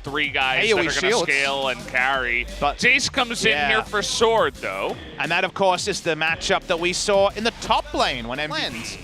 three guys AoE that are going to shields. scale and carry. But Jace comes in here for Sword, though. And that, of course, is the matchup that we saw in the top lane when MVP.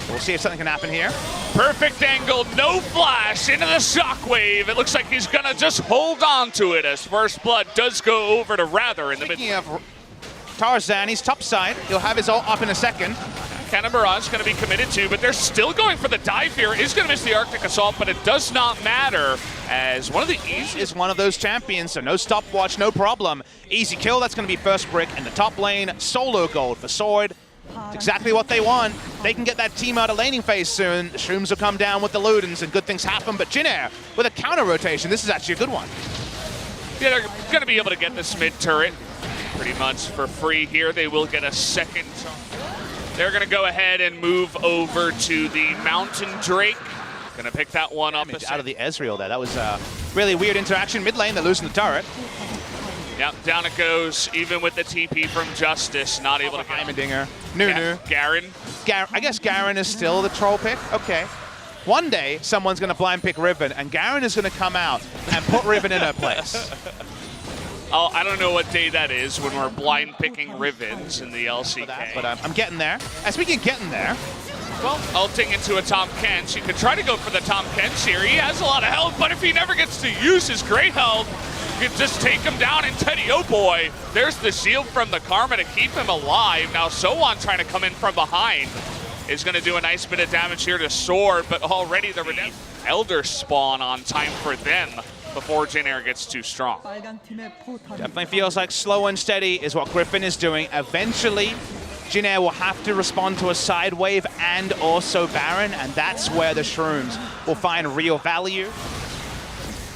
We'll see if something can happen here. Perfect angle, no flash into the shockwave. It looks like he's going to just hold on to it as First Blood does go over to Rather in the mid. Speaking of Tarzan, he's top side. He'll have his ult up in a second. Cannon Barrage going to be committed to, but they're still going for the dive here. Is going to miss the Arctic Assault, but it does not matter as one of the easiest. Is one of those champions, so no stopwatch, no problem. Easy kill, that's going to be first brick in the top lane. Solo gold for Sword. It's exactly what they want. They can get that team out of laning phase soon. The Shrooms will come down with the Ludens and good things happen, but Jinair with a counter rotation, this is actually a good one. Yeah, they're going to be able to get this mid turret pretty much for free here. They will get a second. They're going to go ahead and move over to the Mountain Drake. Going to pick that one up. Out of the Ezreal there. That was a really weird interaction. Mid lane, they're losing the turret. Yep, down it goes, even with the TP from Justice, not able to get Heimerdinger. Nunu. Garen. I guess Garen is still the troll pick. Okay. One day, someone's going to blind pick Riven, and Garen is going to come out and put Riven in her place. Oh, I don't know what day that is when we're blind picking Rivens in the LCK. But I'm getting there. And speaking of getting there, well, ulting into a Tom Kench. You could try to go for the Tom Kench here. He has a lot of health, but if he never gets to use his great health, you can just take him down. And Teddy, oh boy, there's the shield from the Karma to keep him alive. Now Sohan trying to come in from behind is going to do a nice bit of damage here to Sword, but already the Elder spawn on time for them before Jinair gets too strong. Definitely feels like slow and steady is what Griffin is doing. Eventually, Jinair will have to respond to a side wave and also Baron, and that's where the Shrooms will find real value.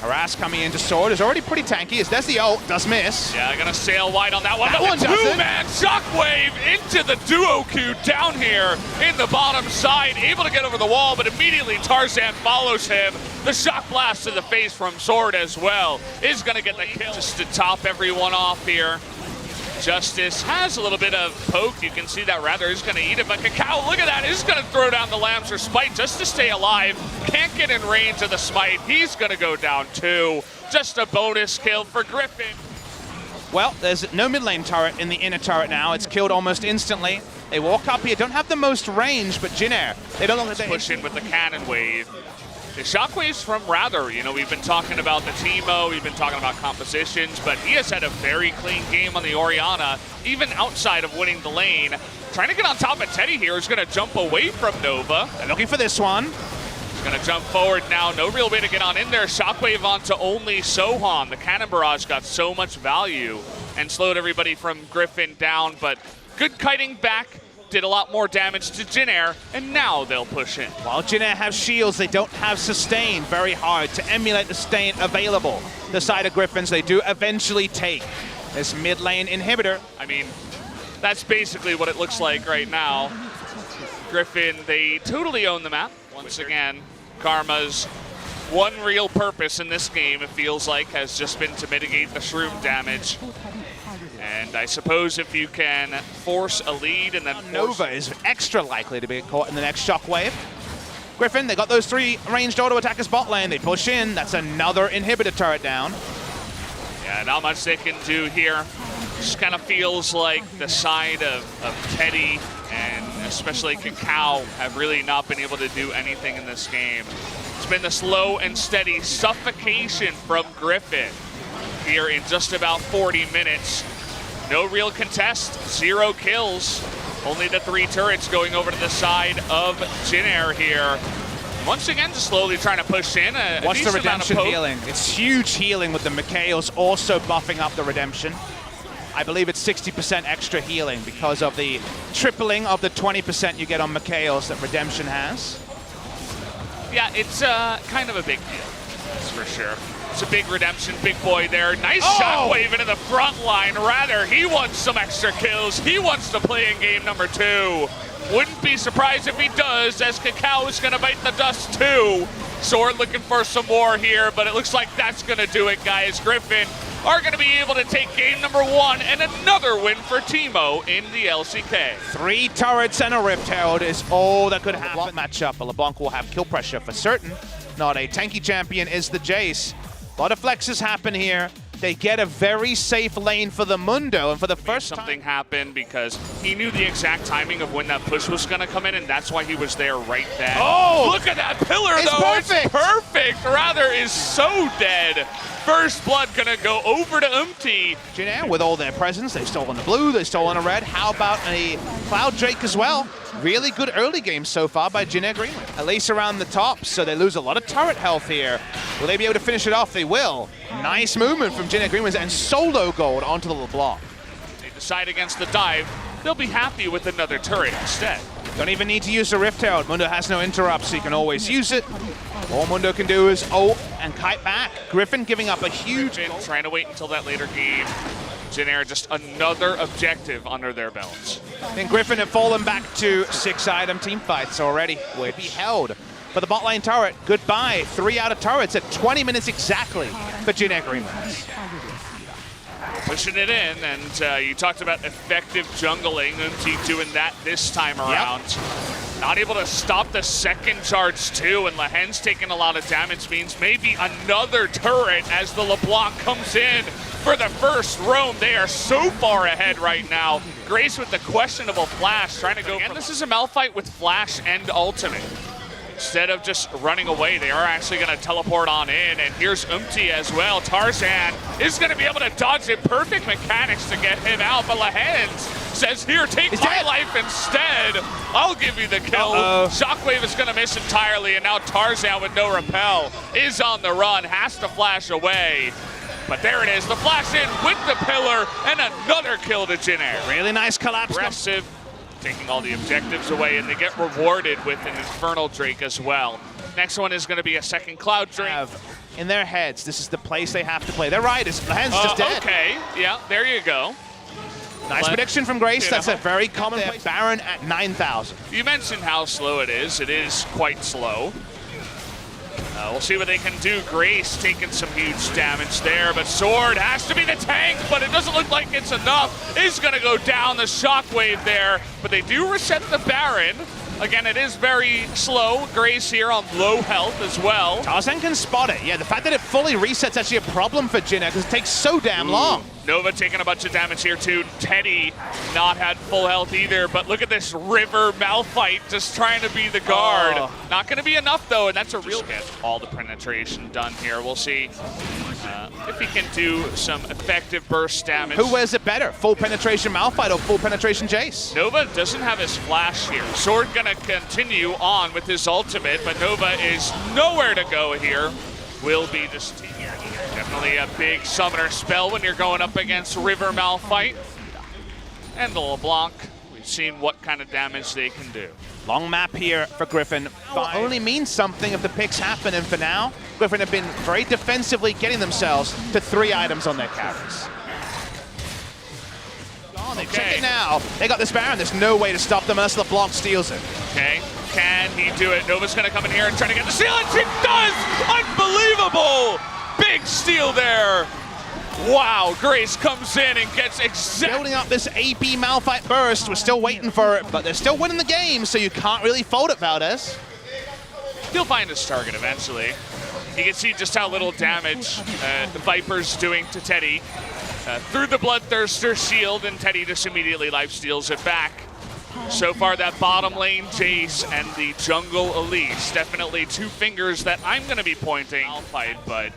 Harass coming into Sword is already pretty tanky. There's the ult, does miss. Yeah, gonna sail wide on that one. That one doesn't. Two-man shockwave into the duo queue down here in the bottom side. Able to get over the wall, but immediately Tarzan follows him. The shock blast to the face from Sword as well is gonna get the kill. Just to top everyone off here. Justice has a little bit of poke. You can see that Rather is going to eat it, but Cacao, look at that, is going to throw down the Lambs for Smite just to stay alive. Can't get in range of the Smite. He's going to go down too. Just a bonus kill for Griffin. Well, there's no mid lane turret in the inner turret now. It's killed almost instantly. They walk up here, don't have the most range, but Jinair, they don't look like they push in with the cannon wave. The shockwaves from Rather, you know, we've been talking about the Teemo, we've been talking about compositions, but he has had a very clean game on the Orianna, even outside of winning the lane. Trying to get on top of Teddy here, is going to jump away from Nova. They're looking for this one. He's going to jump forward now, no real way to get on in there. Shockwave onto only Sohan. The Cannon Barrage got so much value and slowed everybody from Griffin down, but good kiting back. Did a lot more damage to Jinair, and now they'll push in. While Jinair have shields, they don't have sustain. Very hard to emulate the sustain available. The side of Griffins, they do eventually take this mid lane inhibitor. I mean, that's basically what it looks like right now. Griffin, they totally own the map. Once again, Karma's one real purpose in this game, it feels like, has just been to mitigate the Shroom damage. And I suppose if you can force a lead and then Nova is extra likely to be caught in the next shockwave. Griffin, they got those three ranged auto attackers bot lane. They push in. That's another inhibitor turret down. Yeah, not much they can do here. Just kind of feels like the side of Teddy and especially Cacao have really not been able to do anything in this game. It's been the slow and steady suffocation from Griffin here in just about 40 minutes. No real contest, 0 kills. Only the 3 turrets going over to the side of Jinair here. Once again, just slowly trying to push in. Watch the redemption healing. It's huge healing with the Mikhails also buffing up the redemption. I believe it's 60% extra healing because of the tripling of the 20% you get on Mikhails that redemption has. Yeah, it's kind of a big deal, that's for sure. It's a big redemption, big boy there. Nice shockwave into the front line. Rather, he wants some extra kills. He wants to play in game number 2. Wouldn't be surprised if he does, as Cacao is going to bite the dust too. Sword looking for some more here, but it looks like that's going to do it, guys. Griffin are going to be able to take game number 1 and another win for Teemo in the LCK. 3 turrets and a Rift Herald is all that could happen. LeBlanc matchup, but LeBlanc will have kill pressure for certain. Not a tanky champion is the Jace. A lot of flexes happen here. They get a very safe lane for the Mundo, and for the first something time... happen because he knew the exact timing of when that push was going to come in, and that's why he was there right then. Oh! Look at that pillar, It's though. perfect. It's perfect. Rather is so dead. First blood going to go over to Umti. Jin Air, with all their presence, they've stolen the blue, they've stolen a red. How about a Cloud Drake as well? Really good early game so far by Jin Air Greenland. At least around the top, so they lose a lot of turret health here. Will they be able to finish it off? They will. Nice movement from Jin Air Greenland and solo gold onto the LeBlanc. They decide against the dive. They'll be happy with another turret instead. Don't even need to use the Rift Herald. Mundo has no interrupts, so you can always use it. All Mundo can do is ult and kite back. Griffin giving up a huge... Trying to wait until that later game. Jin Air just another objective under their belts. And Griffin have fallen back to 6-item team fights already. Will be held for the bot lane turret. Goodbye. 3 out of turrets at 20 minutes exactly for Jin Air Greenland. Pushing it in, and you talked about effective jungling. Umti doing that this time around. Yep. Not able to stop the second charge too, and Lahen's taking a lot of damage, means maybe another turret as the LeBlanc comes in for the first roam. They are so far ahead right now. Grace with the questionable flash, trying to go. And this is a Malphite with flash and ultimate. Instead of just running away, they are actually going to teleport on in, and here's Umti as well. Tarzan is going to be able to dodge it. Perfect mechanics to get him out, but Lahens says, here, take my life instead. I'll give you the kill. Shockwave is going to miss entirely, and now Tarzan with no repel is on the run, has to flash away. But there it is, the flash in with the pillar, and another kill to Jin Air. Really nice collapse. Aggressive. Taking all the objectives away, and they get rewarded with an Infernal Drake as well. Next one is going to be a second Cloud Drake. In their heads, this is the place they have to play. They're right, Lahen's just dead. Okay, yeah, there you go. Nice prediction from Grace. That's a very common play. Baron at 9,000. You mentioned how slow it is. It is quite slow. We'll see what they can do. Grace taking some huge damage there, but Sword has to be the tank, but it doesn't look like it's enough. It's going to go down the Shockwave there, but they do reset the Baron. Again, it is very slow. Grace here on low health as well. Tarzan can spot it. Yeah, the fact that it fully resets actually a problem for Jin Air because it takes so damn long. Nova taking a bunch of damage here too. Teddy not had full health either, but look at this River Malphite just trying to be the guard. Not going to be enough though, and that's a real get all the penetration done here. We'll see if he can do some effective burst damage. Who wears it better, full penetration Malphite or full penetration Jace? Nova doesn't have his flash here. Sword going to continue on with his ultimate, but Nova is nowhere to go here. Will be just definitely a big summoner spell when you're going up against River Malphite. And the LeBlanc, we've seen what kind of damage they can do. Long map here for Griffin. But only means something if the picks happen, and for now, Griffin have been very defensively getting themselves to 3 items on their carries. They check it now. They got this Baron. There's no way to stop them unless LeBlanc steals it. Okay, can he do it? Nova's going to come in here and try to get the steal, and she does! Unbelievable! Big steal there. Wow, Grace comes in and gets building up this AP Malphite burst. We're still waiting for it, but they're still winning the game, so you can't really fold it, Valdez. He'll find his target eventually. You can see just how little damage the Viper's doing to Teddy. Through the Bloodthirster shield, and Teddy just immediately lifesteals it back. So far, that bottom lane Jace and the jungle Elise, definitely 2 fingers that I'm going to be pointing. Malphite, but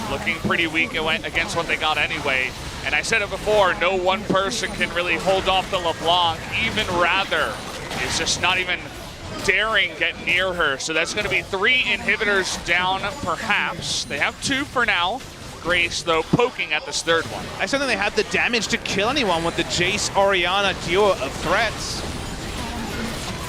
looking pretty weak against what they got anyway. And I said it before, no one person can really hold off the LeBlanc. Even Rather is just not even daring get near her. So that's going to be 3 inhibitors down, perhaps. They have 2 for now. Grace, though, poking at this 3rd one. I still think they had the damage to kill anyone with the Jace-Orianna duo of threats.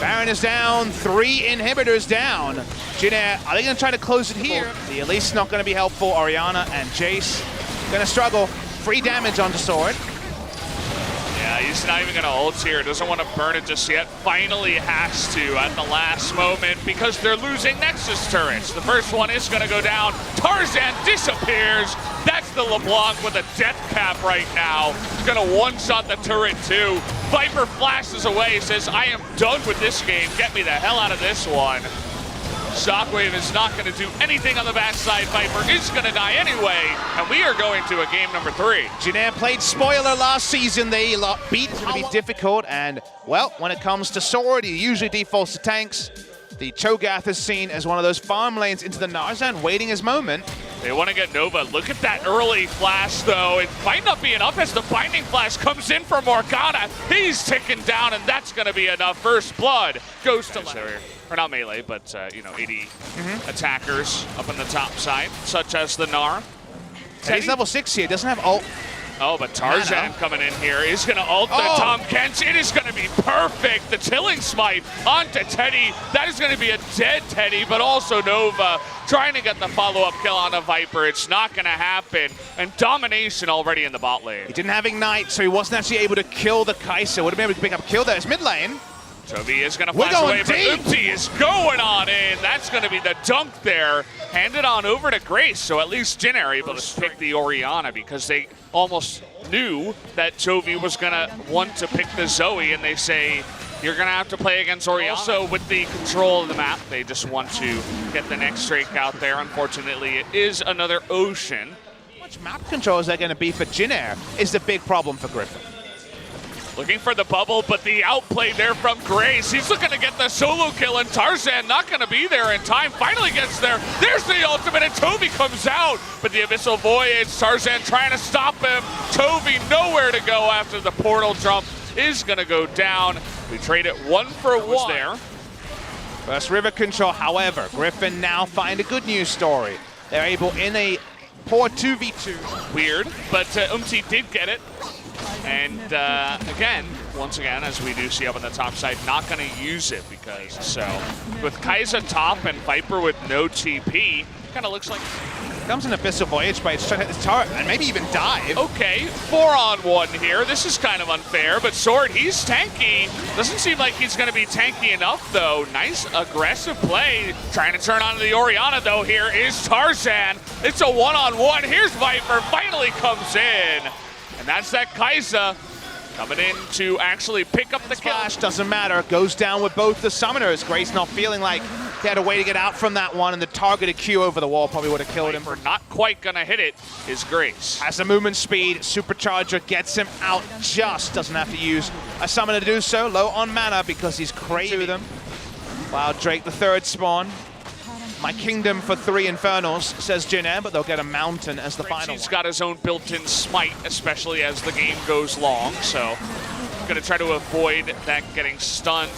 Baron is down, 3 inhibitors down. Jin Air, are they going to try to close it here? The Elise not going to be helpful. Orianna and Jace going to struggle. Free damage onto Sword. Yeah, he's not even going to ult here. Doesn't want to burn it just yet. Finally has to at the last moment because they're losing Nexus turrets. The first one is going to go down. Tarzan disappears. That's the LeBlanc with a death cap right now. He's going to one-shot the turret too. Viper flashes away, says, I am done with this game. Get me the hell out of this one. Shockwave is not going to do anything on the backside. Viper is going to die anyway, and we are going to a game number 3. Jin Air played spoiler last season. They beat it's going to be difficult, and well, when it comes to Sword, he usually defaults to tanks. The Cho'Gath is seen as one of those farm lanes into the Narzan, waiting his moment. They want to get Nova. Look at that early flash, though. It might not be enough as the Binding Flash comes in for Morgana. He's ticking down, and that's going to be enough. First blood goes to or not melee, but you know, 80 attackers up on the top side, such as the Gnar. He's level 6 here, doesn't have ult. Oh, but Tarzan coming in here is going to ult the Tom Kent. It is going to be perfect. The Tilling Smite onto Teddy. That is going to be a dead Teddy, but also Nova trying to get the follow-up kill on the Viper. It's not going to happen. And domination already in the bot lane. He didn't have Ignite, so he wasn't actually able to kill the Kai'Sa. Would have been able to pick up a kill there. It's mid lane. Toby is going to flash away, but Oopty is going on in. That's going to be the dunk there. Handed on over to Grace, so at least Jin are able to pick the Orianna because they almost knew that Toby was going to want to pick the Zoe, and they say, you're going to have to play against Orianna. Also, with the control of the map, they just want to get the next Drake out there. Unfortunately, it is another Ocean. How much map control is that going to be for Jin Air is the big problem for Griffin. Looking for the bubble, but the outplay there from Grace. He's looking to get the solo kill, and Tarzan not going to be there in time. Finally gets there. There's the ultimate, and Toby comes out. But the Abyssal Voyage, Tarzan trying to stop him. Toby nowhere to go after the portal jump is going to go down. We trade it 1 for 1 there. First river control, however, Griffin now find a good news story. They're able in a poor 2v2. Weird, but did get it. And again, once again, as we do see up on the top side, not going to use it because so with Kai'Sa top and Viper with no TP, kind of looks like comes an Abyssal Voyage, but it's trying to hit this turret and maybe even dive. Okay, 4-on-1 here. This is kind of unfair, but Sword, he's tanky. Doesn't seem like he's going to be tanky enough, though. Nice aggressive play. Trying to turn on the Orianna, though. Here is Tarzan. It's a 1-on-1. Here's Viper. Finally comes in. And that's that Kai'Sa coming in to actually pick up the kill. Flash doesn't matter. Goes down with both the summoners. Grace not feeling like he had a way to get out from that one, and the targeted Q over the wall probably would have killed him. For not quite gonna hit it is Grace. Has the movement speed. Supercharger gets him out just. Doesn't have to use a summoner to do so. Low on mana because he's crazy with them. Wow, Drake the third spawn. My kingdom for 3 Infernals, says Jin Air, but they'll get a mountain as the final He's one. got his own built-in smite, especially as the game goes long, so gonna try to avoid that getting stunned.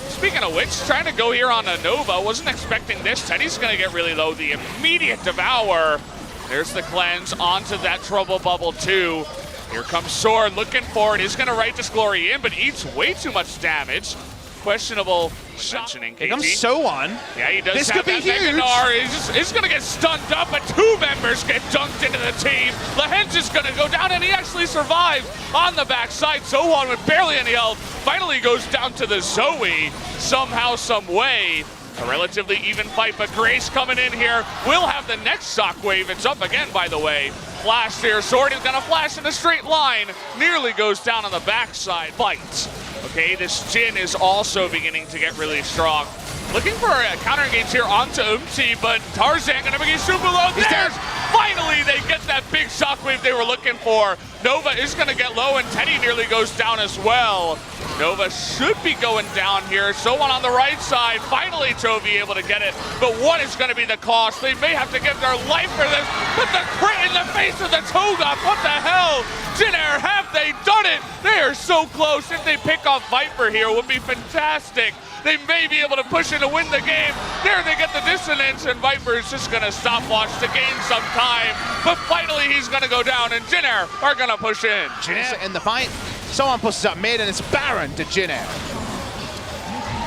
Speaking of which, trying to go here on a Nova, wasn't expecting this. Teddy's gonna get really low, the immediate devour. There's the cleanse onto that trouble bubble too. Here comes Sword, looking for it. He's gonna Righteous Glory in, but eats way too much damage. Questionable shot. Here comes Soan. Yeah, he does. This have could be that huge. He's going to get stunned up, but 2 members get dunked into the team. Lahenge is going to go down, and he actually survives on the backside. Soan with barely any health finally goes down to the Zoe somehow, some way. A relatively even fight, but Grace coming in here will have the next Shockwave. It's up again, by the way. Flash here. Sword is going to flash in a straight line. Nearly goes down on the backside. Fight. Okay, this Jin is also beginning to get really strong. Looking for a counter engage here onto but Tarzan going to be super low. There's finally they get that big shockwave they were looking for. Nova is going to get low, and Teddy nearly goes down as well. Nova should be going down here. Someone on the right side. Finally, Toby able to get it. But what is going to be the cost? They may have to give their life for this. But the crit in the face of the Cho'Gath. What the hell? Jin Air, have they done it? They are so close. If they pick off Viper here, it would be fantastic. They may be able to push in to win the game. There they get the dissonance, and Viper is just going to stopwatch the game sometime. But finally, he's going to go down, and Jin Air are going to push in. Jin Air in the fight. Someone pushes up mid, and it's Baron to Jin Air.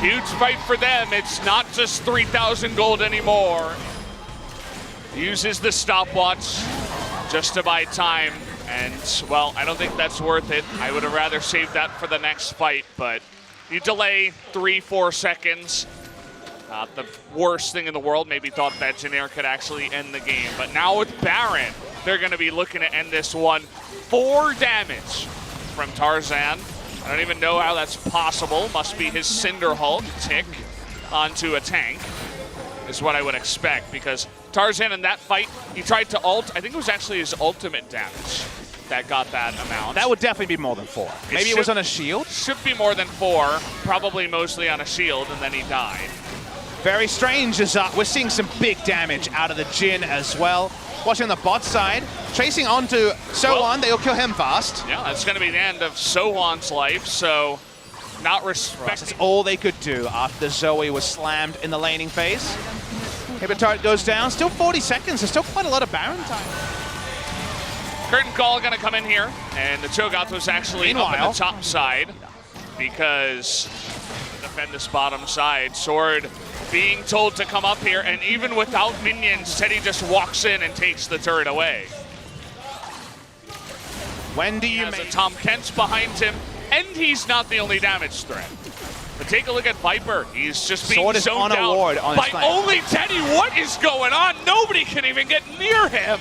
Huge fight for them. It's not just 3,000 gold anymore. Uses the stopwatch just to buy time. And, well, I don't think that's worth it. I would have rather saved that for the next fight, but you delay 3-4 seconds. Not the worst thing in the world. Maybe thought that Jin Air could actually end the game. But now with Baron, they're going to be looking to end this one. 4 damage from Tarzan. I don't even know how that's possible. Must be his Cinder Hulk tick onto a tank. is what I would expect, because Tarzan in that fight, he tried to ult. I think it was actually his ultimate damage that got that amount. That would definitely be more than 4. Maybe it was on a shield? Should be more than 4, probably mostly on a shield, and then he died. Very strange as we're seeing some big damage out of the Jhin as well. Watching the bot side, chasing onto Sohwan, they'll kill him fast. Yeah, that's going to be the end of Sohwan's life, so not respecting. That's all they could do after Zoe was slammed in the laning phase. Hippotard goes down, still 40 seconds, there's still quite a lot of Baron time. Curtain call going to come in here, and the Cho'Gath was actually up on the top side because defend this bottom side. Sword being told to come up here, and even without minions, Teddy just walks in and takes the turret away. When do you make a Tom Kent's behind him, and he's not the only damage threat. But take a look at Viper. He's just being zoned down by only Teddy. What is going on? Nobody can even get near him.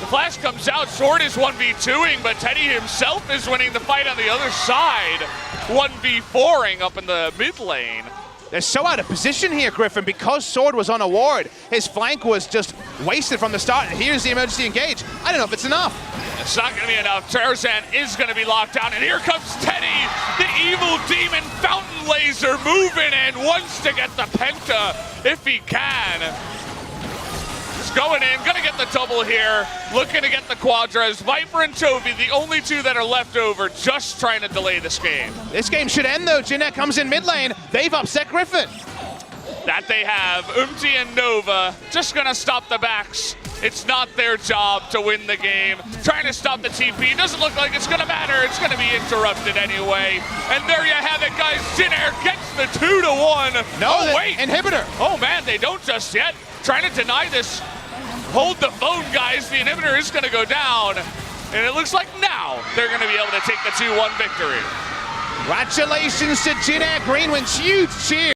The flash comes out, Sword is 1v2ing, but Teddy himself is winning the fight on the other side. 1v4ing up in the mid lane. They're so out of position here, Griffin, because Sword was on a ward. His flank was just wasted from the start, and here's the emergency engage. I don't know if it's enough. It's not gonna be enough. Tarzan is gonna be locked down, and here comes Teddy, the evil demon fountain laser moving and wants to get the penta if he can. Going in, gonna get the double here, looking to get the quadras. Viper and Toby, the only two that are left over, just trying to delay this game. This game should end though. Jeanette comes in mid lane. They've upset Griffin. That they have. and Nova just gonna stop the backs. It's not their job to win the game. Trying to stop the TP. Doesn't look like it's gonna matter. It's gonna be interrupted anyway. And there you have it, guys. Jhin Air gets the 2-1. No, wait. Inhibitor. Oh man, they don't just yet. Trying to deny this. Hold the phone, guys. The inhibitor is going to go down. And it looks like now they're going to be able to take the 2-1 victory. Congratulations to Jhin Air. Green wins huge cheers.